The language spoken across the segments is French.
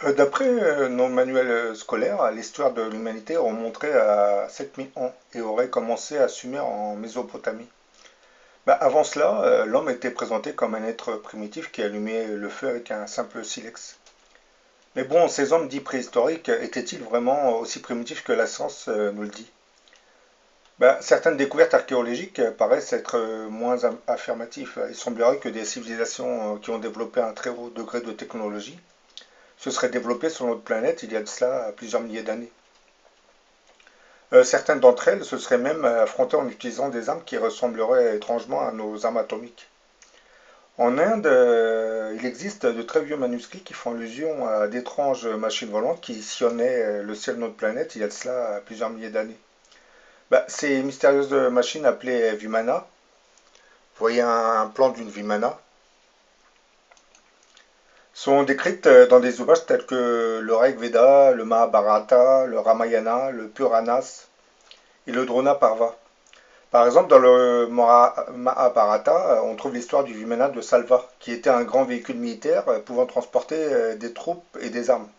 D'après nos manuels scolaires, l'histoire de l'humanité remonterait à 7000 ans et aurait commencé à Sumer en Mésopotamie. Avant cela, l'homme était présenté comme un être primitif qui allumait le feu avec un simple silex. Mais bon, ces hommes dits préhistoriques étaient-ils vraiment aussi primitifs que la science nous le dit? Certaines découvertes archéologiques paraissent être moins affirmatives. Il semblerait que des civilisations qui ont développé un très haut degré de technologie se seraient développées sur notre planète il y a de cela plusieurs milliers d'années. Certaines d'entre elles se seraient même affrontées en utilisant des armes qui ressembleraient étrangement à nos armes atomiques. En Inde, il existe de très vieux manuscrits qui font allusion à d'étranges machines volantes qui sillonnaient le ciel de notre planète il y a de cela plusieurs milliers d'années. Ces mystérieuses machines appelées Vimana, vous voyez un plan d'une Vimana, sont décrites dans des ouvrages tels que le Rig Veda, le Mahabharata, le Ramayana, le Puranas et le Drona Parva. Par exemple, dans le Mahabharata, on trouve l'histoire du Vimana de Salva, qui était un grand véhicule militaire pouvant transporter des troupes et des armes.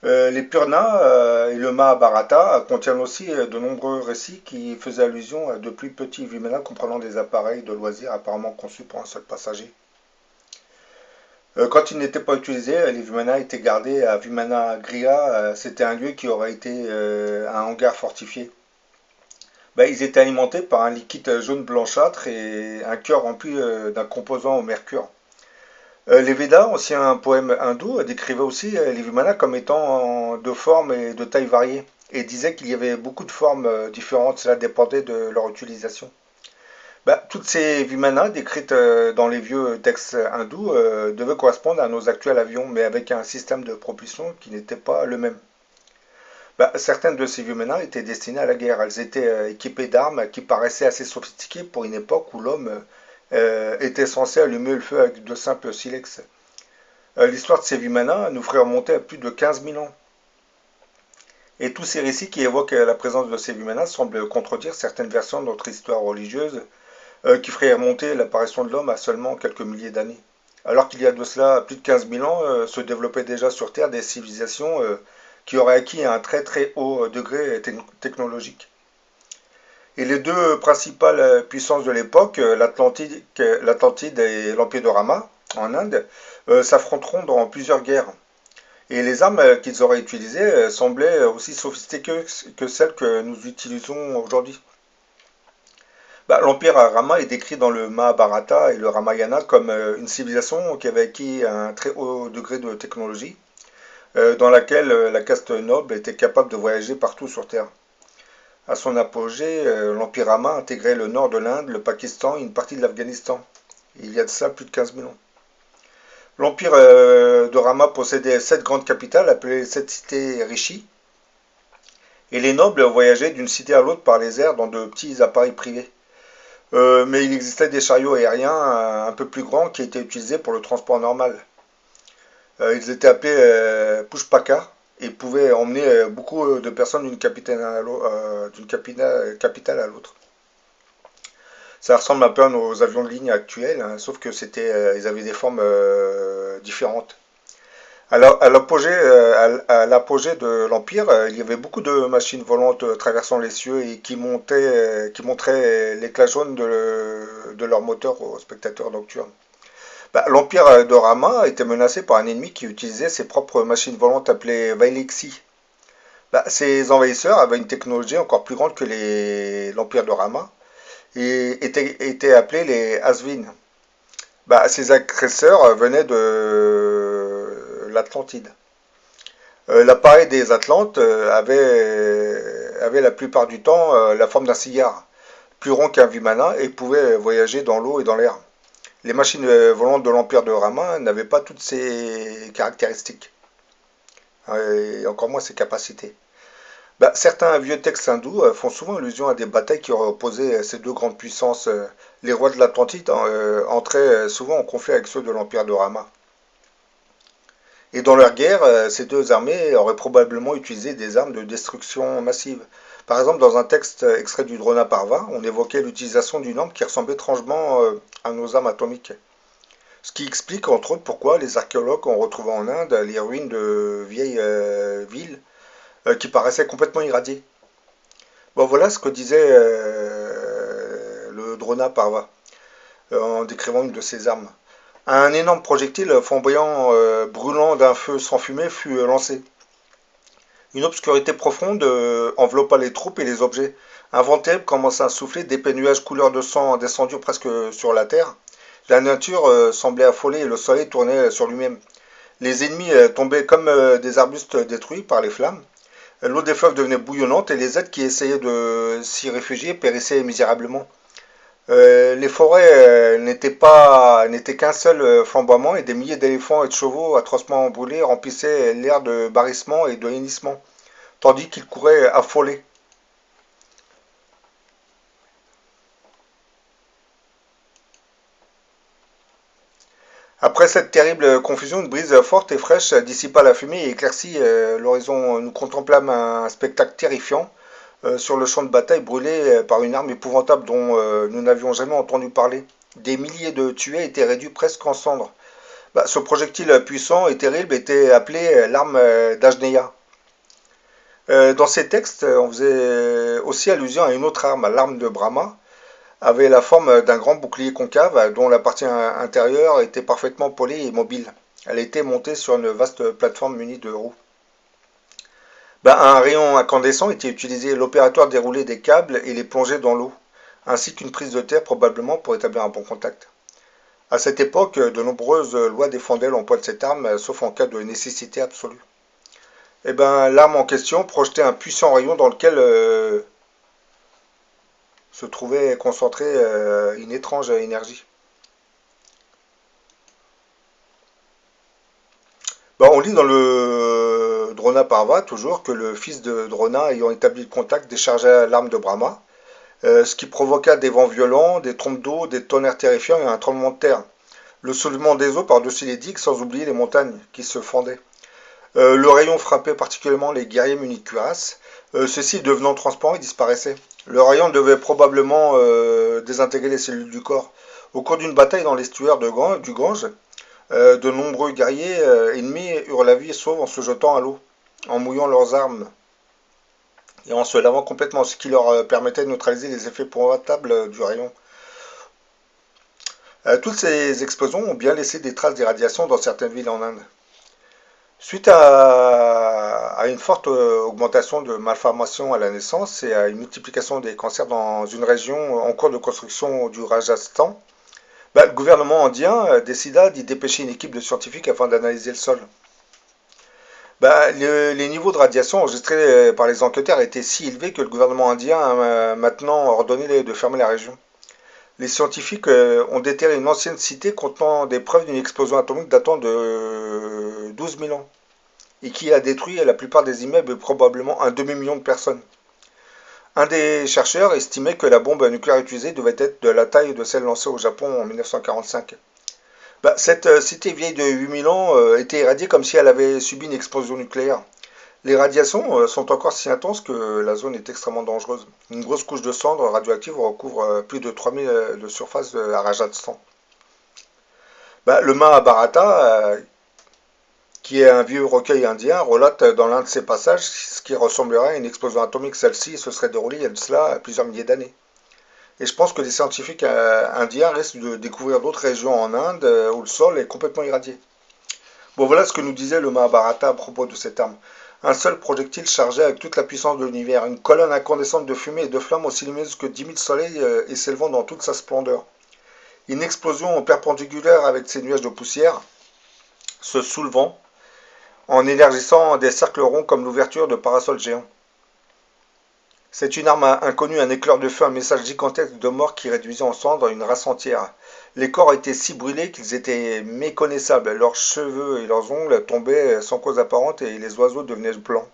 Les Puranas et le Mahabharata contiennent aussi de nombreux récits qui faisaient allusion à de plus petits Vimana comprenant des appareils de loisirs apparemment conçus pour un seul passager. Quand ils n'étaient pas utilisés, les Vimana étaient gardés à Vimana Griha. C'était un lieu qui aurait été un hangar fortifié. Ils étaient alimentés par un liquide jaune blanchâtre et un cœur rempli d'un composant au mercure. Les Védas, ancien poème hindou, décrivaient aussi les Vimana comme étant de forme et de taille variées et disaient qu'il y avait beaucoup de formes différentes, cela dépendait de leur utilisation. Toutes ces Vimana décrites dans les vieux textes hindous devaient correspondre à nos actuels avions, mais avec un système de propulsion qui n'était pas le même. Certaines de ces Vimana étaient destinées à la guerre. Elles étaient équipées d'armes qui paraissaient assez sophistiquées pour une époque où l'homme était censé allumer le feu avec de simples silex. L'histoire de ces Vimana nous ferait remonter à plus de 15 000 ans. Et tous ces récits qui évoquent la présence de ces Vimana semblent contredire certaines versions de notre histoire religieuse qui ferait remonter l'apparition de l'homme à seulement quelques milliers d'années. Alors qu'il y a de cela plus de 15 000 ans, se développaient déjà sur Terre des civilisations qui auraient acquis un très très haut degré technologique. Et les deux principales puissances de l'époque, l'Atlantide et l'Empire de Rama, en Inde, s'affronteront dans plusieurs guerres. Et les armes qu'ils auraient utilisées semblaient aussi sophistiquées que celles que nous utilisons aujourd'hui. L'Empire Rama est décrit dans le Mahabharata et le Ramayana comme une civilisation qui avait acquis un très haut degré de technologie, dans laquelle la caste noble était capable de voyager partout sur Terre. À son apogée, l'Empire Rama intégrait le nord de l'Inde, le Pakistan et une partie de l'Afghanistan. Il y a de ça plus de 15 000 ans. L'Empire de Rama possédait 7 grandes capitales appelées 7 cités Rishi, et les nobles voyageaient d'une cité à l'autre par les airs dans de petits appareils privés. Mais il existait des chariots aériens un peu plus grands qui étaient utilisés pour le transport normal. Ils étaient appelés Pushpaka et pouvaient emmener beaucoup de personnes d'une capitale à l'autre. Ça ressemble un peu à nos avions de ligne actuels, hein, sauf que ils avaient des formes différentes. Alors, à l'apogée de l'Empire, il y avait beaucoup de machines volantes traversant les cieux et qui montraient l'éclat jaune de leur moteur aux spectateurs nocturnes. L'Empire de Rama était menacé par un ennemi qui utilisait ses propres machines volantes appelées Vailixi. Ces envahisseurs avaient une technologie encore plus grande que l'Empire de Rama et étaient appelés les Asvin. Ces agresseurs venaient de l'Atlantide. L'appareil des Atlantes avait la plupart du temps la forme d'un cigare, plus rond qu'un Vimana et pouvait voyager dans l'eau et dans l'air. Les machines volantes de l'Empire de Rama n'avaient pas toutes ces caractéristiques, et encore moins ces capacités. Certains vieux textes hindous font souvent allusion à des batailles qui auraient opposé ces deux grandes puissances. Les rois de l'Atlantide entraient souvent en conflit avec ceux de l'Empire de Rama. Et dans leur guerre, ces deux armées auraient probablement utilisé des armes de destruction massive. Par exemple, dans un texte extrait du Drona Parva, on évoquait l'utilisation d'une arme qui ressemblait étrangement à nos armes atomiques. Ce qui explique entre autres pourquoi les archéologues ont retrouvé en Inde les ruines de vieilles villes qui paraissaient complètement irradiées. Bon, voilà ce que disait le Drona Parva en décrivant une de ses armes. Un énorme projectile flamboyant brûlant d'un feu sans fumée fut lancé. Une obscurité profonde enveloppa les troupes et les objets. Un vent terrible commença à souffler, d'épais nuages couleur de sang descendirent presque sur la terre. La nature semblait affolée et le soleil tournait sur lui-même. Les ennemis tombaient comme des arbustes détruits par les flammes. L'eau des fleuves devenait bouillonnante et les êtres qui essayaient de s'y réfugier périssaient misérablement. Les forêts n'étaient qu'un seul flamboiement et des milliers d'éléphants et de chevaux atrocement brûlés remplissaient l'air de barrissements et de hennissements, tandis qu'ils couraient affolés. Après cette terrible confusion, une brise forte et fraîche dissipa la fumée et éclaircit l'horizon. Nous contemplâmes un spectacle terrifiant sur le champ de bataille brûlé par une arme épouvantable dont nous n'avions jamais entendu parler. Des milliers de tués étaient réduits presque en cendres. Ce projectile puissant et terrible était appelé l'arme d'Ajneya. Dans ces textes, on faisait aussi allusion à une autre arme, l'arme de Brahma, avait la forme d'un grand bouclier concave dont la partie intérieure était parfaitement polie et mobile. Elle était montée sur une vaste plateforme munie de roues. Un rayon incandescent était utilisé. L'opérateur déroulait des câbles et les plongeait dans l'eau, ainsi qu'une prise de terre probablement pour établir un bon contact. À cette époque, de nombreuses lois défendaient l'emploi de cette arme, sauf en cas de nécessité absolue. L'arme en question projetait un puissant rayon dans lequel se trouvait concentrée une étrange énergie. On lit dans le Drona Parva toujours que le fils de Drona, ayant établi le contact, déchargea l'arme de Brahma, ce qui provoqua des vents violents, des trompes d'eau, des tonnerres terrifiants et un tremblement de terre. Le soulèvement des eaux par-dessus les digues, sans oublier les montagnes qui se fendaient. Le rayon frappait particulièrement les guerriers munis de cuirasses. Ceux-ci, devenant transparents, disparaissaient. Le rayon devait probablement désintégrer les cellules du corps. Au cours d'une bataille dans l'estuaire du Gange, de nombreux guerriers ennemis eurent la vie sauve en se jetant à l'eau, en mouillant leurs armes et en se lavant complètement, ce qui leur permettait de neutraliser les effets épouvantables du rayon. Toutes ces explosions ont bien laissé des traces d'irradiation dans certaines villes en Inde. Suite à une forte augmentation de malformations à la naissance et à une multiplication des cancers dans une région en cours de construction du Rajasthan, le gouvernement indien décida d'y dépêcher une équipe de scientifiques afin d'analyser le sol. Les niveaux de radiation enregistrés par les enquêteurs étaient si élevés que le gouvernement indien a maintenant ordonné de fermer la région. Les scientifiques ont déterré une ancienne cité contenant des preuves d'une explosion atomique datant de 12 000 ans et qui a détruit la plupart des immeubles et probablement un demi-million de personnes. Un des chercheurs estimait que la bombe nucléaire utilisée devait être de la taille de celle lancée au Japon en 1945. Cette cité vieille de 8000 ans était irradiée comme si elle avait subi une explosion nucléaire. Les radiations sont encore si intenses que la zone est extrêmement dangereuse. Une grosse couche de cendres radioactives recouvre plus de 3000 de surface à Rajasthan. Le Mahabharata, qui est un vieux recueil indien, relate dans l'un de ses passages ce qui ressemblerait à une explosion atomique. Celle-ci se serait déroulée il y a de cela plusieurs milliers d'années. Et je pense que les scientifiques indiens risquent de découvrir d'autres régions en Inde où le sol est complètement irradié. Voilà ce que nous disait le Mahabharata à propos de cette arme. Un seul projectile chargé avec toute la puissance de l'univers, une colonne incandescente de fumée et de flammes aussi lumineuse que 10 000 soleils et s'élevant dans toute sa splendeur. Une explosion perpendiculaire avec ses nuages de poussière, se soulevant, en élargissant des cercles ronds comme l'ouverture de parasols géants. C'est une arme inconnue, un éclair de feu, un message gigantesque de mort qui réduisait en cendres une race entière. Les corps étaient si brûlés qu'ils étaient méconnaissables. Leurs cheveux et leurs ongles tombaient sans cause apparente et les oiseaux devenaient blancs.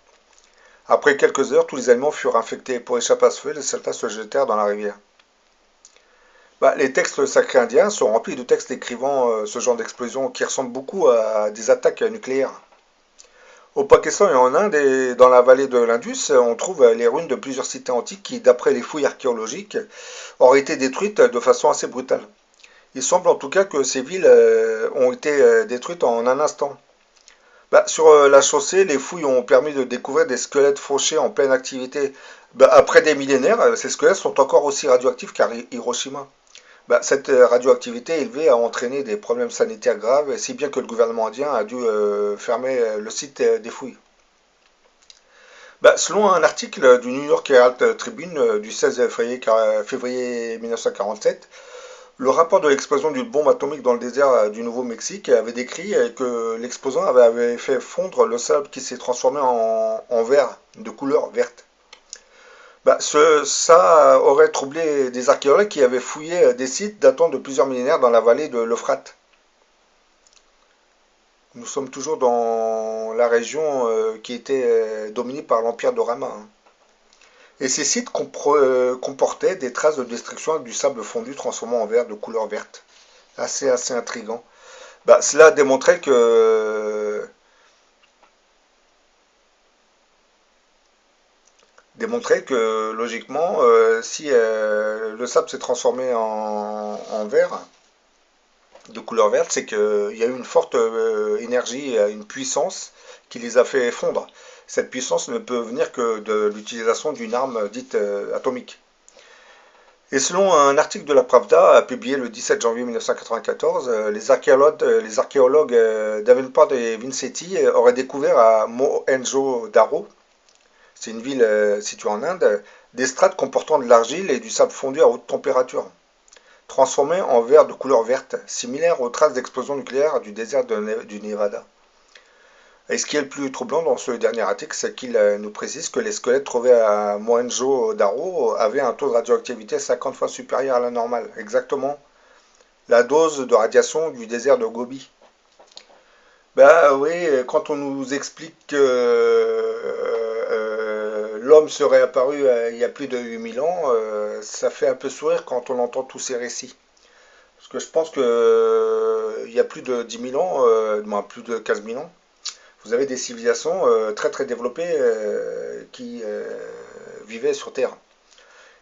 Après quelques heures, tous les animaux furent infectés. Pour échapper à ce feu, les soldats se jetèrent dans la rivière. Les textes sacrés indiens sont remplis de textes décrivant ce genre d'explosion qui ressemblent beaucoup à des attaques nucléaires. Au Pakistan et en Inde et dans la vallée de l'Indus, on trouve les ruines de plusieurs cités antiques qui, d'après les fouilles archéologiques, auraient été détruites de façon assez brutale. Il semble en tout cas que ces villes ont été détruites en un instant. Bah, sur la chaussée, les fouilles ont permis de découvrir des squelettes fauchés en pleine activité. Bah, après des millénaires, ces squelettes sont encore aussi radioactifs qu'à Hiroshima. Bah, cette radioactivité élevée a entraîné des problèmes sanitaires graves, si bien que le gouvernement indien a dû fermer le site des fouilles. Bah, selon un article du New York Herald Tribune du 16 février 1947, le rapport de l'explosion d'une bombe atomique dans le désert du Nouveau-Mexique avait décrit que l'explosion avait fait fondre le sable qui s'est transformé en verre, de couleur verte. Bah, ça aurait troublé des archéologues qui avaient fouillé des sites datant de plusieurs millénaires dans la vallée de l'Euphrate. Nous sommes toujours dans la région qui était dominée par l'empire de Rama, hein. Et ces sites comportaient des traces de destruction avec du sable fondu transformé en verre de couleur verte. Assez intriguant. Bah, cela démontrait que logiquement, si le sable s'est transformé en verre, de couleur verte, c'est qu'il y a eu une forte énergie, une puissance qui les a fait fondre. Cette puissance ne peut venir que de l'utilisation d'une arme dite atomique. Et selon un article de la Pravda publié le 17 janvier 1994, les archéologues Davenport et Vincetti auraient découvert à Mohenjo-Daro, c'est une ville située en Inde, des strates comportant de l'argile et du sable fondu à haute température, transformés en verre de couleur verte, similaire aux traces d'explosion nucléaire du désert du Nevada. Et ce qui est le plus troublant dans ce dernier article, c'est qu'il nous précise que les squelettes trouvés à Mohenjo-Daro avaient un taux de radioactivité 50 fois supérieur à la normale, exactement la dose de radiation du désert de Gobi. Ben oui, quand on nous explique que l'homme serait apparu il y a plus de 8000 ans, ça fait un peu sourire quand on entend tous ces récits. Parce que je pense que il y a plus de 10 000 ans, plus de 15 000 ans, vous avez des civilisations très très développées qui vivaient sur Terre.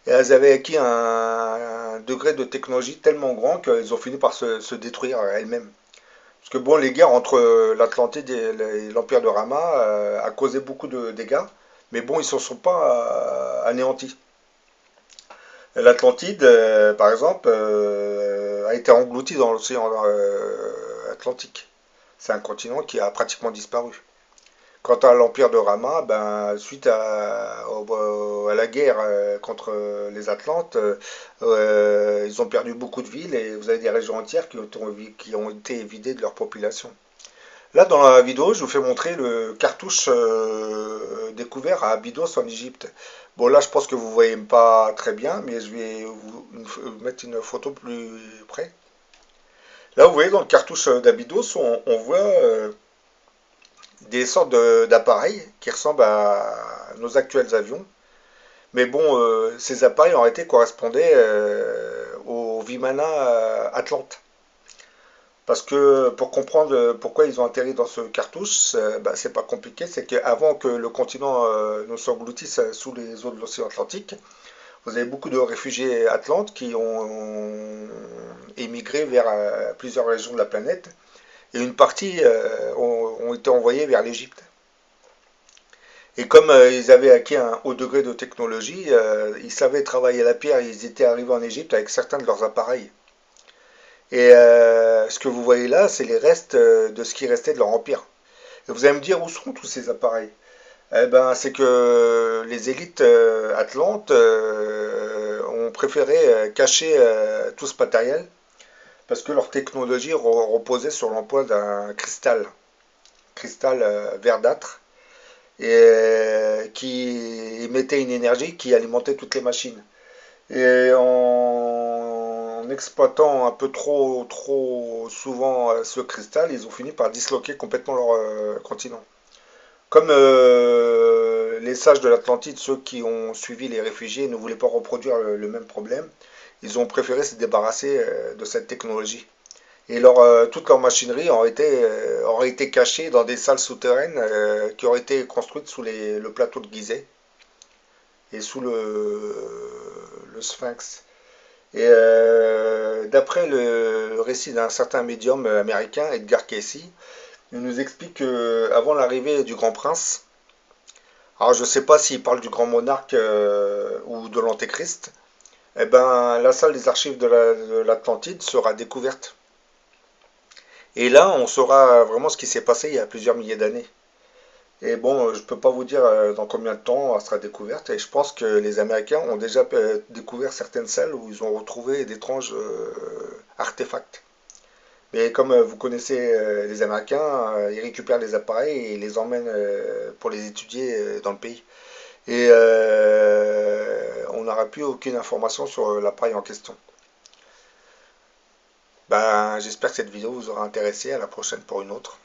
Et elles avaient acquis un degré de technologie tellement grand qu'elles ont fini par se détruire elles-mêmes. Parce que bon, les guerres entre l'Atlantide et l'Empire de Rama a causé beaucoup de dégâts, mais bon, ils ne se sont pas anéantis. L'Atlantide, par exemple, a été englouti dans l'océan Atlantique. C'est un continent qui a pratiquement disparu. Quant à l'empire de Rama, ben, suite à la guerre contre les Atlantes, ils ont perdu beaucoup de villes et vous avez des régions entières qui ont été vidées de leur population. Là, dans la vidéo, je vous fais montrer le cartouche découvert à Abydos en Égypte. Bon, là, je pense que vous ne voyez pas très bien, mais je vais vous mettre une photo plus près. Là, vous voyez, dans le cartouche d'Abydos, on voit des sortes d'appareils qui ressemblent à nos actuels avions. Mais bon, ces appareils en réalité correspondaient aux Vimana Atlante. Parce que pour comprendre pourquoi ils ont atterri dans ce cartouche, bah, c'est pas compliqué, c'est qu'avant que le continent ne s'engloutisse sous les eaux de l'océan Atlantique, vous avez beaucoup de réfugiés atlantes qui ont émigré vers plusieurs régions de la planète, et une partie ont été envoyés vers l'Égypte. Et comme ils avaient acquis un haut degré de technologie, ils savaient travailler la pierre, ils étaient arrivés en Égypte avec certains de leurs appareils. Et ce que vous voyez là, c'est les restes de ce qui restait de leur empire. Et vous allez me dire où sont tous ces appareils? Eh ben, c'est que les élites atlantes ont préféré cacher tout ce matériel parce que leur technologie reposait sur l'emploi d'un cristal verdâtre, et qui émettait une énergie qui alimentait toutes les machines. Et en exploitant un peu trop souvent ce cristal, ils ont fini par disloquer complètement leur continent. Comme les sages de l'Atlantide, ceux qui ont suivi les réfugiés, ne voulaient pas reproduire le même problème, ils ont préféré se débarrasser de cette technologie. Et toute leur machinerie aurait été cachée dans des salles souterraines qui auraient été construites sous le plateau de Gizeh et sous le Sphinx. Et d'après le récit d'un certain médium américain, Edgar Cayce, il nous explique que avant l'arrivée du Grand Prince, alors je ne sais pas s'il parle du Grand Monarque ou de l'Antéchrist, eh ben, la salle des archives de l'Atlantide sera découverte. Et là, on saura vraiment ce qui s'est passé il y a plusieurs milliers d'années. Et bon, je peux pas vous dire dans combien de temps elle sera découverte. Et je pense que les Américains ont déjà découvert certaines salles où ils ont retrouvé d'étranges artefacts. Mais comme vous connaissez les Américains, ils récupèrent les appareils et les emmènent pour les étudier dans le pays. Et on n'aura plus aucune information sur l'appareil en question. Ben, j'espère que cette vidéo vous aura intéressé. À la prochaine pour une autre.